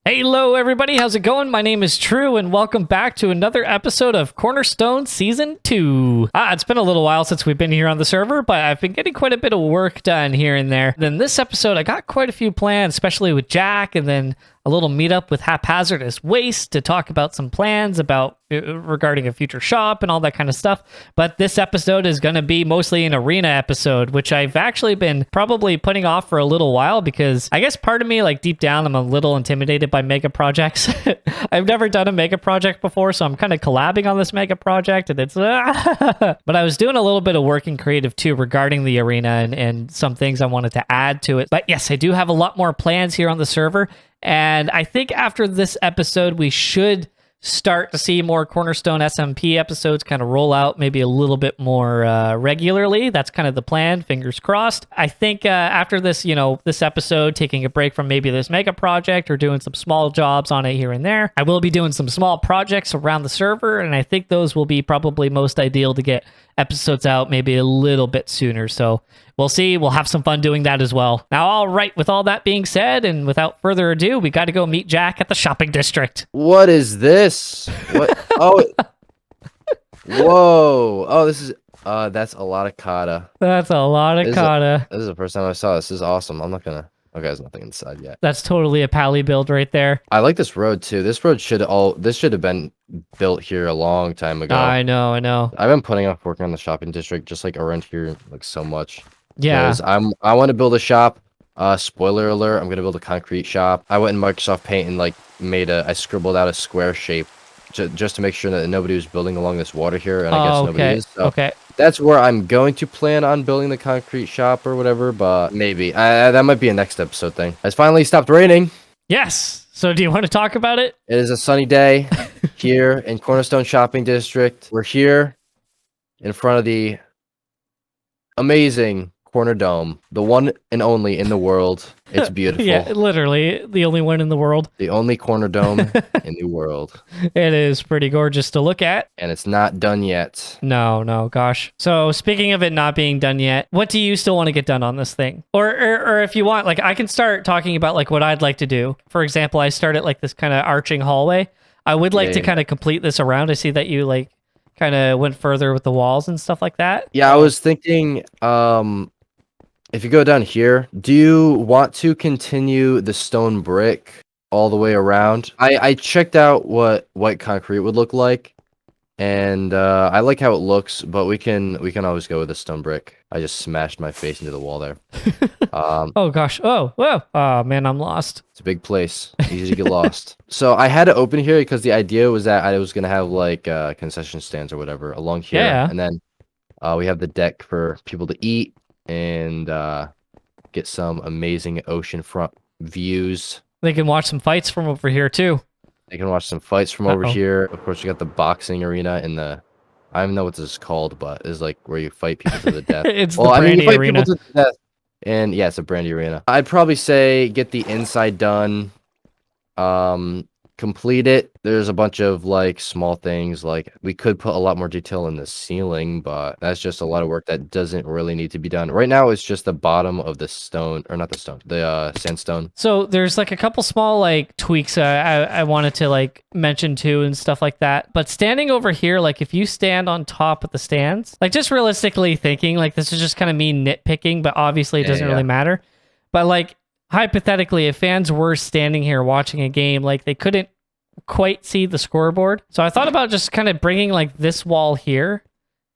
Hello, everybody. How's it going? My name is True, and welcome back to another episode of Cornerstone Season 2. It's been a little while since we've been here on the server, but I've been getting quite a bit of work done here and there. Then this episode, I got quite a few plans, especially with Jack, and then a little meetup with Haphazardous Waste to talk about some plans about regarding a future shop and all that kind of stuff. But this episode is going to be mostly an arena episode, which I've actually been probably putting off for a little while because I guess part of me, like deep down, I'm a little intimidated by mega projects. I've never done a mega project before, so I'm kind of collabing on this mega project, and it's but I was doing a little bit of work in creative too regarding the arena and some things I wanted to add to it. But yes, I do have a lot more plans here on the server. And I think after this episode, we should start to see more Cornerstone SMP episodes kind of roll out maybe a little bit more regularly. That's kind of the plan, fingers crossed. I think after this, this episode, taking a break from maybe this mega project or doing some small jobs on it here and there, I will be doing some small projects around the server, and I think those will be probably most ideal to get episodes out maybe a little bit sooner. So we'll see. We'll have some fun doing that as well. Now, all right, with all that being said, and without further ado, we got to go meet Jack at the shopping district. What is this? What? Oh, whoa. Oh, this is, that's a lot of kata. That's a lot of kata. This is the first time I saw this. This is awesome. I'm not gonna, okay, there's nothing inside yet. That's totally a Paly build right there. I like this road too. This road this should have been built here a long time ago. I know. I've been putting off working on the shopping district just like around here like so much. Yeah. I want to build a shop. Spoiler alert, I'm gonna build a concrete shop. I went in Microsoft Paint and like I scribbled out a square shape just to make sure that nobody was building along this water here, and I guess nobody is. So okay. That's where I'm going to plan on building the concrete shop or whatever, but maybe. That might be a next episode thing. It's finally stopped raining. Yes. So do you want to talk about it? It is a sunny day here in Cornerstone Shopping District. We're here in front of the amazing Corner Dome, the one and only in the world. It's beautiful. Yeah, literally the only one in the world. The only Corner Dome in the world. It is pretty gorgeous to look at. And it's not done yet. No, gosh. So speaking of it not being done yet, what do you still want to get done on this thing? Or if you want, like I can start talking about like what I'd like to do. For example, I started like this kind of arching hallway. I would like to kind of complete this around. I see that you like kind of went further with the walls and stuff like that. Yeah, I was thinking, if you go down here, do you want to continue the stone brick all the way around? I checked out what white concrete would look like, and I like how it looks, but we can always go with the stone brick. I just smashed my face into the wall there. Oh gosh. Oh, whoa. Oh man, I'm lost. It's a big place. Easy to get lost. So I had to open here because the idea was that I was gonna have like concession stands or whatever along here, and then we have the deck for people to eat and get some amazing oceanfront views. They can watch some fights from over here too. They can watch some fights from over here. Of course, we got the boxing arena in the. I don't even know what this is called, but it's like where you fight people to the death. It's the Brandy arena. People to the death. And yeah, it's a Brandy arena. I'd probably say get the inside done. Complete it. There's a bunch of like small things, like we could put a lot more detail in the ceiling, but that's just a lot of work that doesn't really need to be done right now. It's just the bottom of the stone, or not the stone, the sandstone. So there's like a couple small like tweaks I wanted to like mention too and stuff like that. But standing over here, like if you stand on top of the stands, like just realistically thinking, like this is just kind of me nitpicking, but obviously it doesn't really matter. But like hypothetically, if fans were standing here watching a game, like they couldn't quite see the scoreboard. So I thought about just kind of bringing like this wall here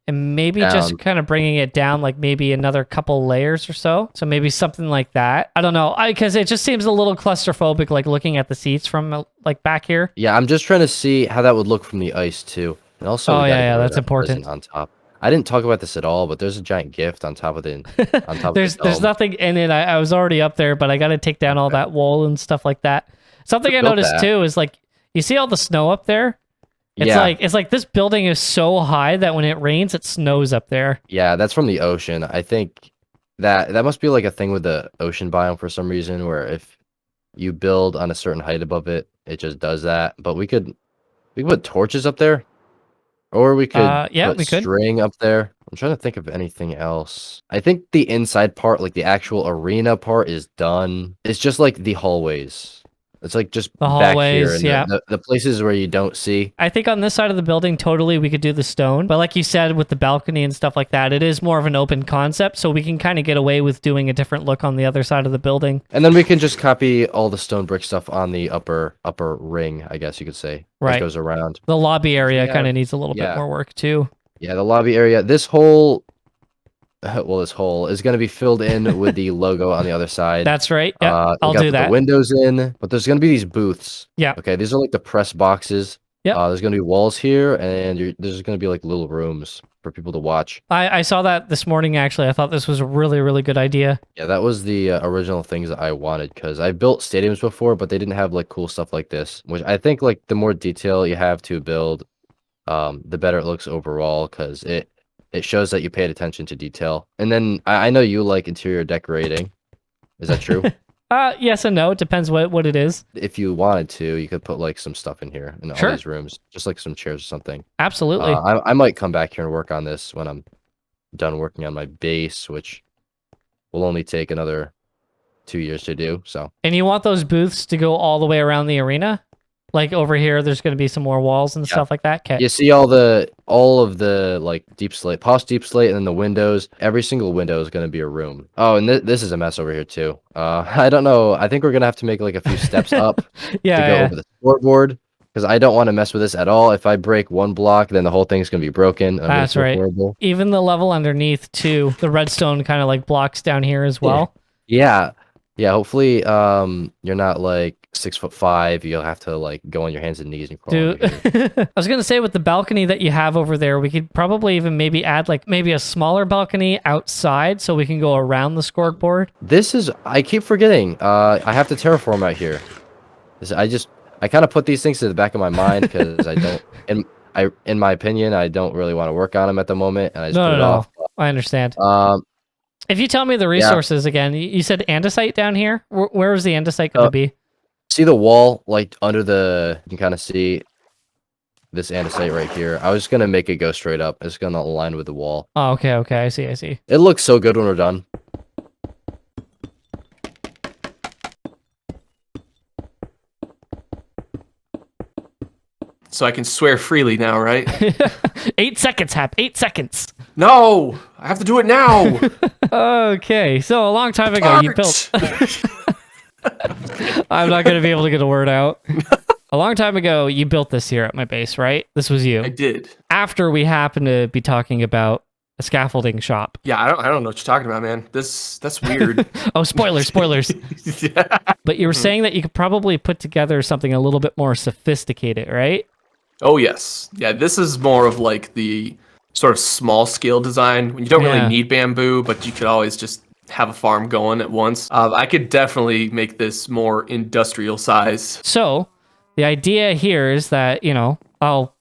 and maybe just kind of bringing it down like maybe another couple layers or so. So maybe something like that. I don't know. Because it just seems a little claustrophobic, like looking at the seats from like back here. Yeah, I'm just trying to see how that would look from the ice too. And also, that's important. On top. I didn't talk about this at all, but there's a giant gift on top of it. There's nothing in it. I was already up there, but I got to take down all that wool and stuff like that. Something I noticed too is like, you see all the snow up there? It's like this building is so high that when it rains, it snows up there. Yeah, that's from the ocean. I think that must be like a thing with the ocean biome for some reason, where if you build on a certain height above it, it just does that. But we could put torches up there. Or we could put string up there. I'm trying to think of anything else. I think the inside part, like the actual arena part, is done. It's just like the hallways. It's like just The back here hallways, and yeah. the places where you don't see. I think on this side of the building, totally we could do the stone. But like you said, with the balcony and stuff like that, it is more of an open concept. So we can kind of get away with doing a different look on the other side of the building. And then we can just copy all the stone brick stuff on the upper ring, I guess you could say. Right. That goes around. The lobby area Yeah. kind of needs a little bit Yeah. more work too. Yeah, the lobby area. This whole this hole is going to be filled in with the logo on the other side. That's right. Yeah, I'll got do that. The windows in, but there's going to be these booths. Yeah. Okay, these are like the press boxes. Yep. There's going to be walls here, and there's going to be like little rooms for people to watch. I saw that this morning, actually. I thought this was a really, really good idea. Yeah, that was the original things that I wanted, because I built stadiums before, but they didn't have like cool stuff like this, which I think like the more detail you have to build, the better it looks overall, because it shows that you paid attention to detail. And then I know you like interior decorating. Is that true? Yes and no. It depends what it is. If you wanted to, you could put like some stuff in here in Sure. all these rooms, just like some chairs or something. Absolutely. I might come back here and work on this when I'm done working on my base, which will only take another 2 years to do. So. And you want those booths to go all the way around the arena? Like over here, there's going to be some more walls and stuff like that. Okay. You see all of the like deep slate, post deep slate, and then the windows. Every single window is going to be a room. Oh, and this is a mess over here too. I don't know. I think we're going to have to make like a few steps up to go over the scoreboard, because I don't want to mess with this at all. If I break one block, then the whole thing's going to be broken. That's right. Horrible. Even the level underneath too, the redstone kind of like blocks down here as well. Yeah. Hopefully, you're not like 6'5". You'll have to like go on your hands and knees and crawl. Dude, I was gonna say, with the balcony that you have over there, we could probably even maybe add like maybe a smaller balcony outside so we can go around the scoreboard. I keep forgetting. I have to terraform out here. I kind of put these things to the back of my mind because I don't. In my opinion, I don't really want to work on them at the moment, and I just put it off. I understand. If you tell me the resources again, you said andesite down here. Where is the andesite going to be? See the wall, like under you can kind of see this andesite right here. I was gonna make it go straight up. It's gonna align with the wall. Oh, okay, I see. It looks so good when we're done. So I can swear freely now, right? 8 seconds, Hap. 8 seconds. No, I have to do it now. Okay, so a long time ago, you built. I'm not going to be able to get a word out. A long time ago, you built this here at my base, right? This was you. I did. After we happened to be talking about a scaffolding shop. Yeah, I don't know what you're talking about, man. That's weird. Oh, spoilers. Yeah. But you were saying that you could probably put together something a little bit more sophisticated, right? Oh, yes. Yeah, this is more of like the sort of small scale design. You don't really need bamboo, but you could always just have a farm going at once. I could definitely make this more industrial size. So the idea here is that, I'll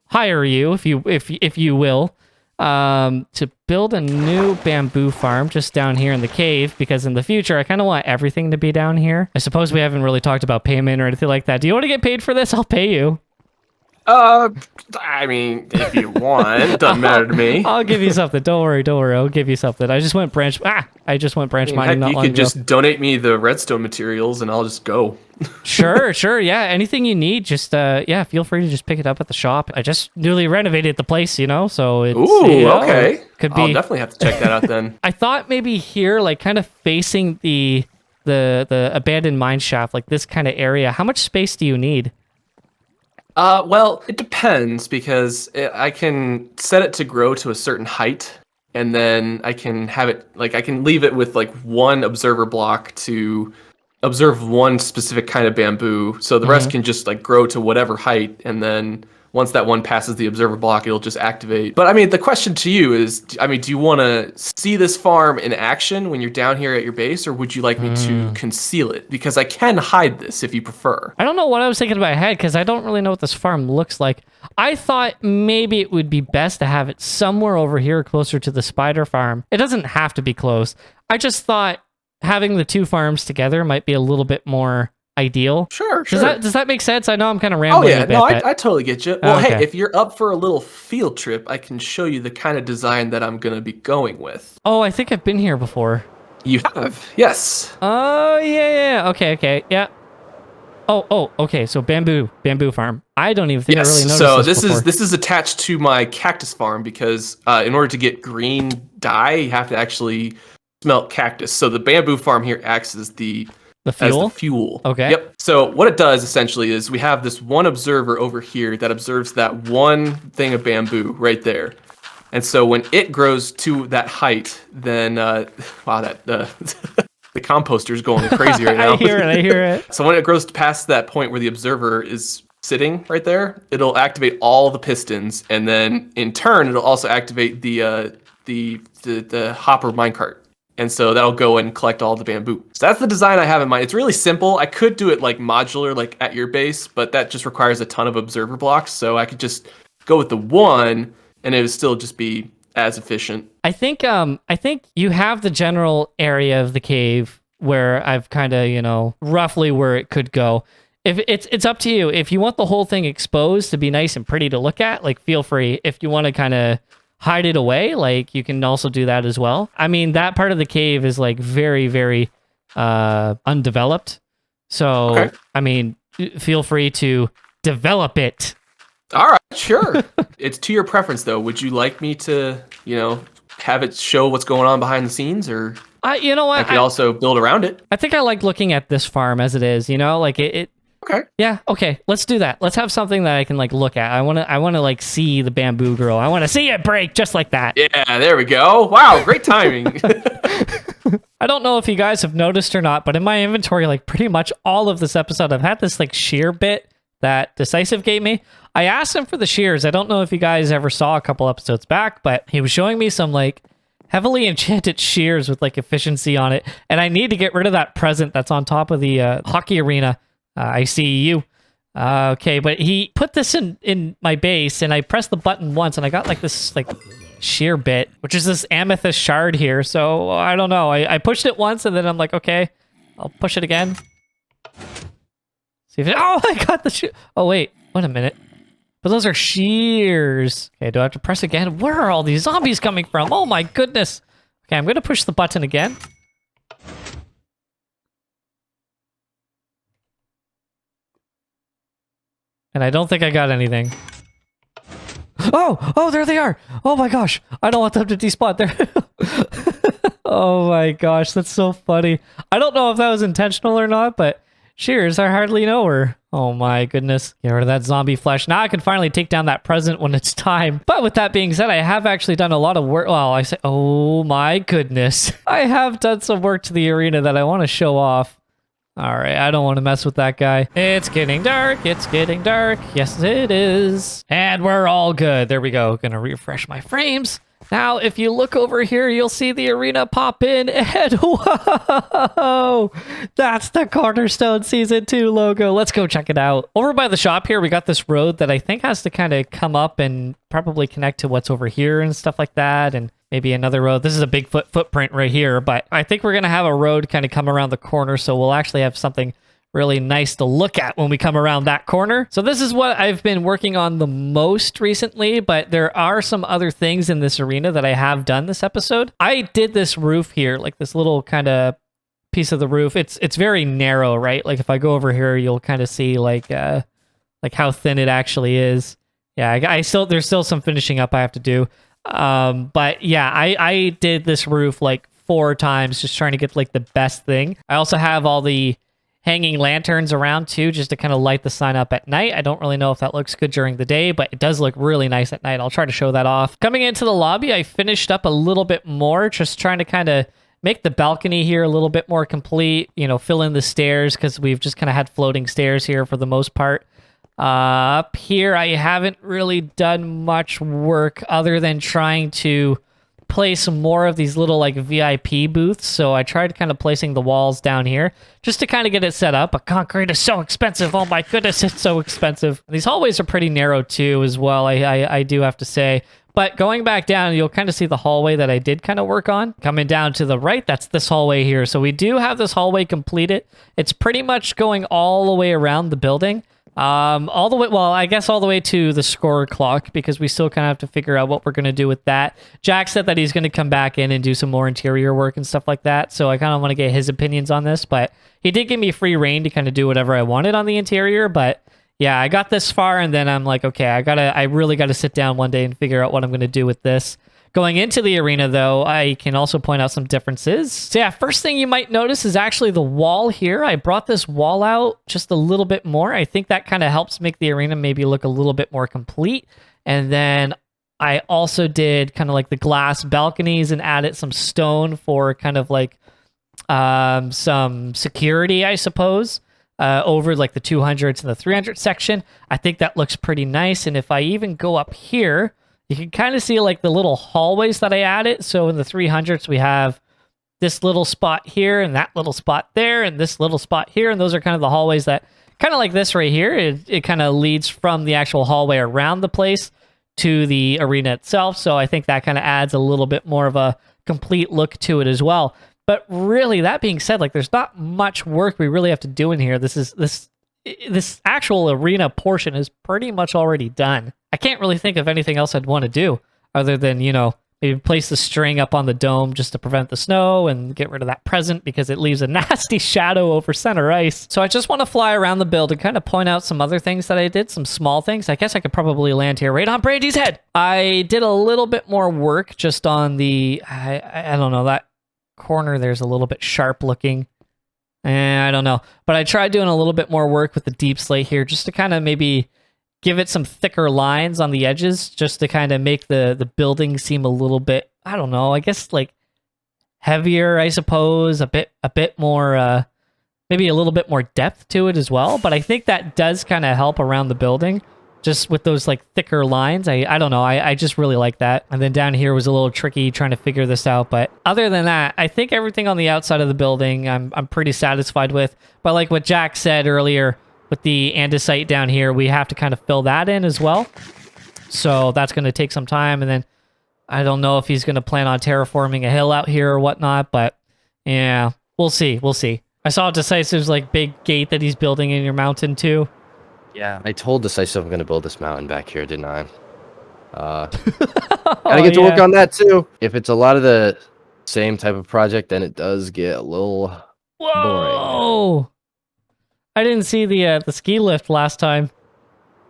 hire you, if you will, to build a new bamboo farm just down here in the cave, because in the future, I kind of want everything to be down here. I suppose we haven't really talked about payment or anything like that. Do you want to get paid for this? I'll pay you. I mean, if you want, it doesn't matter to me. I'll give you something. Don't worry. I'll give you something. I just went branch mining not long ago. You could just donate me the redstone materials and I'll just go. Sure. Yeah. Anything you need, just, feel free to just pick it up at the shop. I just newly renovated the place, so it's... Ooh, okay. Could be... I'll definitely have to check that out then. I thought maybe here, like kind of facing the abandoned mine shaft, like this kind of area. How much space do you need? Well, it depends, because I can set it to grow to a certain height, and then I can have it, like, I can leave it with like one observer block to observe one specific kind of bamboo, so the rest can just like grow to whatever height, and then once that one passes the observer block, it'll just activate. But I mean, the question to you is, do you want to see this farm in action when you're down here at your base, or would you like me to conceal it? Because I can hide this if you prefer. I don't know what I was thinking in my head, because I don't really know what this farm looks like. I thought maybe it would be best to have it somewhere over here closer to the spider farm. It doesn't have to be close. I just thought having the two farms together might be a little bit more ideal. Sure. Does that make sense? I know I'm kind of rambling a bit. No, I totally get you. Well, okay. Hey, if you're up for a little field trip, I can show you the kind of design that I'm going to be going with. Oh, I think I've been here before. You have? Yes. Oh, yeah. Okay, yeah. Okay. So bamboo farm. I don't even think I really noticed so this before. this is attached to my cactus farm because in order to get green dye, you have to actually smelt cactus. So the bamboo farm here acts as the fuel. Okay. Yep. So what it does essentially is we have this one observer over here that observes that one thing of bamboo right there. And so when it grows to that height, then wow, that the composter's going crazy right now. I hear it. So when it grows past that point where the observer is sitting right there, it'll activate all the pistons, and then in turn, it'll also activate the hopper minecart. And so that'll go and collect all the bamboo. So that's the design I have in mind. It's really simple. I could do it like modular, like at your base, but that just requires a ton of observer blocks. So I could just go with the one, and it would still just be as efficient. I think you have the general area of the cave where I've kind of, roughly where it could go. If it's up to you. If you want the whole thing exposed to be nice and pretty to look at, like feel free. If you want to kind of hide it away, like you can also do that as well. I mean, that part of the cave is like very, very undeveloped. So, okay. I mean, feel free to develop it. All right, sure. It's to your preference, though. Would you like me to, have it show what's going on behind the scenes, or you know what? I could also build around it. I think I like looking at this farm as it is. Like it. Okay. Yeah. Okay. Let's do that. Let's have something that I can like look at. I want to like see the bamboo grow. I want to see it break just like that. Yeah. There we go. Wow. Great timing. I don't know if you guys have noticed or not, but in my inventory, like pretty much all of this episode, I've had this like shear bit that Decisive gave me. I asked him for the shears. I don't know if you guys ever saw a couple episodes back, but he was showing me some like heavily enchanted shears with like efficiency on it. And I need to get rid of that present that's on top of the hockey arena. I see you. Okay, but he put this in my base, and I pressed the button once, and I got like this like shear bit, which is this amethyst shard here. So I don't know. I pushed it once, and then I'm like, okay, I'll push it again. See if I got the shear. Oh wait, wait a minute. But those are shears. Okay, do I have to press again? Where are all these zombies coming from? Oh my goodness. Okay, I'm gonna push the button again. And I don't think I got anything. Oh, there they are. Oh my gosh. I don't want them to despawn there. Oh my gosh, that's so funny. I don't know if that was intentional or not, but shears, I hardly know her. Oh my goodness. Get rid of that zombie flesh. Now I can finally take down that present when it's time. But with that being said, I have actually done a lot of work. Well, I say, oh my goodness. I have done some work to the arena that I want to show off. All right, I don't want to mess with that guy. It's getting dark. It's getting dark. Yes, it is. And we're all good. There we go. Gonna refresh my frames. Now, if you look over here, you'll see the arena pop in, and whoa! That's the Cornerstone Season 2 logo. Let's go check it out. Over by the shop here, we got this road that I think has to kind of come up and probably connect to what's over here and stuff like that, and maybe another road. This is a big footprint right here, but I think we're going to have a road kind of come around the corner, so we'll actually have something really nice to look at when we come around that corner. So this is what I've been working on the most recently, but there are some other things in this arena that I have done this episode. I did this roof here, like this little kind of piece of the roof. It's very narrow, right? Like if I go over here, you'll kind of see like how thin it actually is. Yeah, there's still some finishing up I have to do. But yeah, I did this roof like 4 times, just trying to get like the best thing. I also have all the hanging lanterns around too, just to kind of light the sign up at night. I don't really know if that looks good during the day, but it does look really nice at night. I'll try to show that off. Coming into the lobby, I finished up a little bit more, just trying to kind of make the balcony here a little bit more complete, fill in the stairs, because we've just kind of had floating stairs here for the most part. Up here, I haven't really done much work other than trying to place more of these little like VIP booths. So I tried kind of placing the walls down here just to kind of get it set up. But concrete is so expensive. Oh my goodness, it's so expensive. These hallways are pretty narrow too as well, I do have to say. But going back down, you'll kind of see the hallway that I did kind of work on. Coming down to the right, that's this hallway here. So we do have this hallway completed. It's pretty much going all the way around the building. All the way, well, I guess all the way to the score clock, because we still kind of have to figure out what we're going to do with that. Jack said that he's going to come back in and do some more interior work and stuff like that, so I kind of want to get his opinions on this, but he did give me free reign to kind of do whatever I wanted on the interior. But yeah, I got this far, and then I'm like, okay, I really got to sit down one day and figure out what I'm going to do with this. Going into the arena, though, I can also point out some differences. So yeah, first thing you might notice is actually the wall here. I brought this wall out just a little bit more. I think that kind of helps make the arena maybe look a little bit more complete. And then I also did kind of like the glass balconies and added some stone for kind of like some security, I suppose, over like the 200s and the 300 section. I think that looks pretty nice. And if I even go up here, you can kind of see like the little hallways that I added. So in the 300s, we have this little spot here and that little spot there and this little spot here. And those are kind of the hallways that kind of like this right here. It kind of leads from the actual hallway around the place to the arena itself. So I think that kind of adds a little bit more of a complete look to it as well. But really, that being said, like there's not much work we really have to do in here. This actual arena portion is pretty much already done. I can't really think of anything else I'd want to do other than, you know, maybe place the string up on the dome just to prevent the snow and get rid of that present because it leaves a nasty shadow over center ice. So I just want to fly around the build and kind of point out some other things that I did, some small things. I guess I could probably land here right on Brady's head. I did a little bit more work just on the, I don't know, that corner there's a little bit sharp looking. I don't know. But I tried doing a little bit more work with the deep slate here just to kind of maybe give it some thicker lines on the edges just to kind of make the building seem a little bit, I don't know, I guess like heavier, I suppose, a bit more, maybe a little bit more depth to it as well. But I think that does kind of help around the building just with those like thicker lines. I don't know. I just really like that. And then down here was a little tricky trying to figure this out. But other than that, I think everything on the outside of the building I'm pretty satisfied with. But like what Jack said earlier with the andesite down here, we have to kind of fill that in as well. So that's going to take some time. And then I don't know if he's going to plan on terraforming a hill out here or whatnot. But yeah, we'll see. We'll see. I saw Decisive's like big gate that he's building in your mountain too. Yeah, I told Decisive I'm going to build this mountain back here, didn't I? Gotta get to work on that too. If it's a lot of the same type of project, then it does get a little boring. I didn't see the ski lift last time.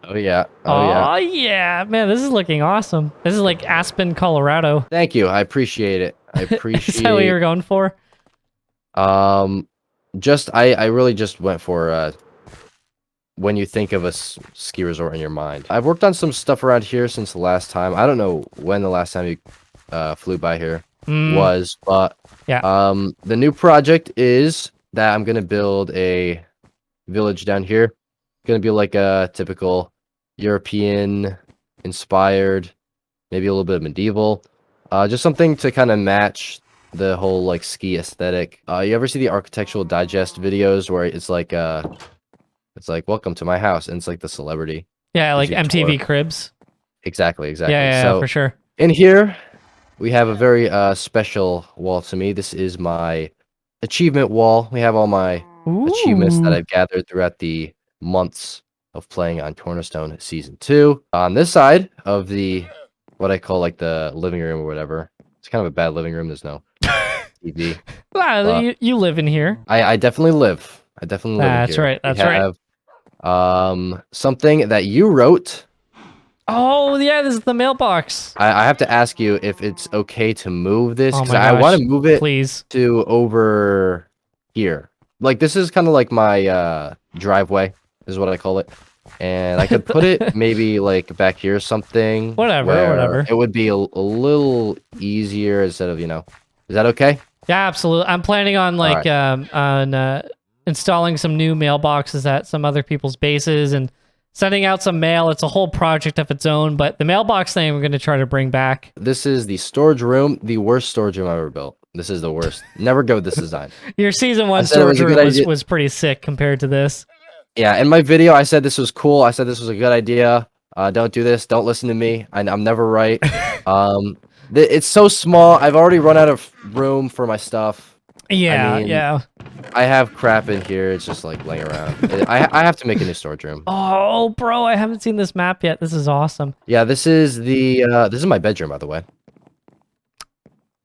Oh yeah. Oh yeah, man, this is looking awesome. This is like Aspen, Colorado. Thank you. I appreciate it. I appreciate. Is that what you were going for? I really just went for when you think of a ski resort in your mind. I've worked on some stuff around here since the last time. I don't know when the last time you flew by here was, but yeah. The new project is that I'm gonna build a village down here. Gonna be like a typical European inspired, maybe a little bit of medieval, just something to kind of match the whole like ski aesthetic. You ever see the Architectural Digest videos where it's like welcome to my house, and it's like the celebrity. Yeah, like MTV Cribs. Exactly. Yeah, so for sure. In here, we have a very special wall to me. This is my achievement wall. We have all my achievements that I've gathered throughout the months of playing on Cornerstone Season 2. On this side of the, what I call like the living room or whatever. It's kind of a bad living room. There's no TV. Well, you live in here. I definitely live. I definitely live in here. That's right. That's right. Something that you wrote. Oh yeah, this is the mailbox. I have to ask you if it's okay to move this, because my I gosh, want to move it please to over here. Like this is kind of like my driveway, is what I call it, and I could put it maybe like back here or something. Whatever. It would be a little easier instead of, you know. Is that okay? Yeah, absolutely. I'm planning on like installing some new mailboxes at some other people's bases and sending out some mail. It's a whole project of its own, but the mailbox thing we're going to try to bring back. This is the storage room, the worst storage room I've ever built. This is the worst. Never go with this design. Your season 1 storage room was pretty sick compared to this. Yeah, in my video, I said this was cool. I said this was a good idea. Don't do this. Don't listen to me. I'm never right. It's so small. I've already run out of room for my stuff. Yeah, mean, yeah. I have crap in here. It's just like laying around. I have to make a new storage room. Oh, bro, I haven't seen this map yet. This is awesome. Yeah, this is my bedroom, by the way.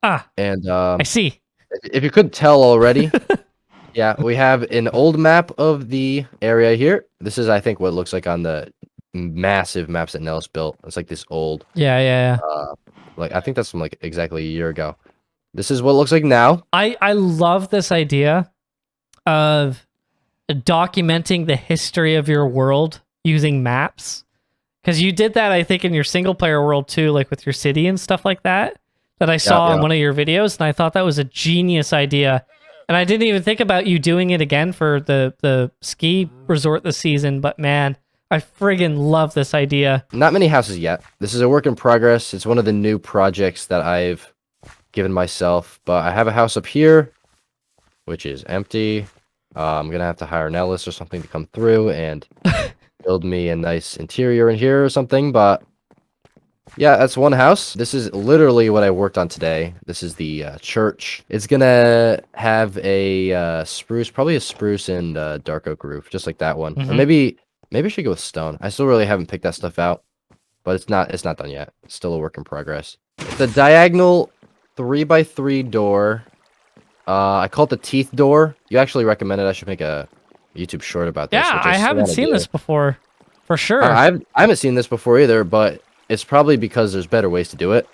Ah, And I see. if you could tell already, yeah, we have an old map of the area here. This is, I think, what it looks like on the massive maps that Nellis built. It's like this old, Yeah, yeah, yeah. like I think that's from like exactly a year ago. This is what it looks like now. I love this idea of documenting the history of your world using maps. Because you did that, I think, in your single player world too, like with your city and stuff like that, that I saw in one of your videos, and I thought that was a genius idea. And I didn't even think about you doing it again for the ski resort this season, but man, I friggin' love this idea. Not many houses yet. This is a work in progress. It's one of the new projects that I've given myself, but I have a house up here, which is empty. I'm gonna have to hire an Ellis or something to come through and build me a nice interior in here or something, but yeah, that's one house. This is literally what I worked on today. This is the church. It's gonna have a spruce, probably a spruce and dark oak roof, just like that one. Or maybe I should go with stone. I still really haven't picked that stuff out, but it's not done yet. It's still a work in progress. It's a diagonal 3x3 door. I call it the teeth door. You actually recommended I should make a YouTube short about this. Yeah, I haven't seen this before, for sure. I haven't seen this before either, but it's probably because there's better ways to do it,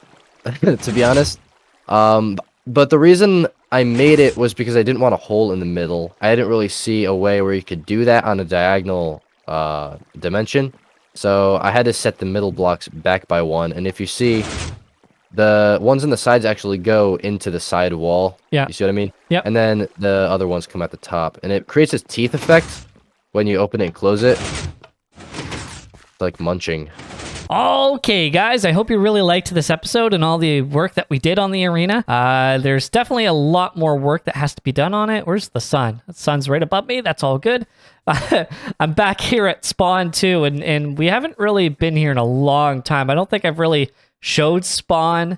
to be honest. But the reason I made it was because I didn't want a hole in the middle. I didn't really see a way where you could do that on a diagonal dimension. So I had to set the middle blocks back by one. And if you see, the ones on the sides actually go into the side wall. Yeah. You see what I mean? Yeah. And then the other ones come at the top. And it creates this teeth effect when you open it and close it. It's like munching. Okay, guys, I hope you really liked this episode and all the work that we did on the arena. There's definitely a lot more work that has to be done on it. Where's the sun? The sun's right above me. That's all good. I'm back here at Spawn, too, and we haven't really been here in a long time. I don't think I've really showed Spawn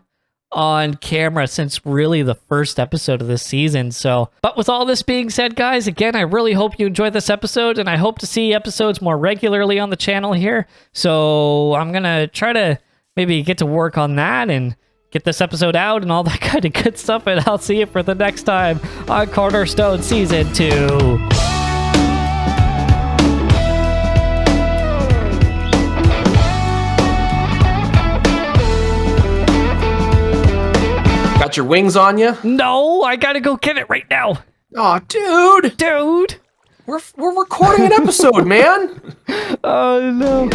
on camera since really the first episode of this season. So, but with all this being said, guys, again, I really hope you enjoyed this episode, and I hope to see episodes more regularly on the channel here. So I'm gonna try to maybe get to work on that and get this episode out and all that kind of good stuff, and I'll see you for the next time on Cornerstone Season 2. Got your wings on you? No, I gotta go get it right now. Oh, dude! Dude! We're recording an episode, man! Oh, no.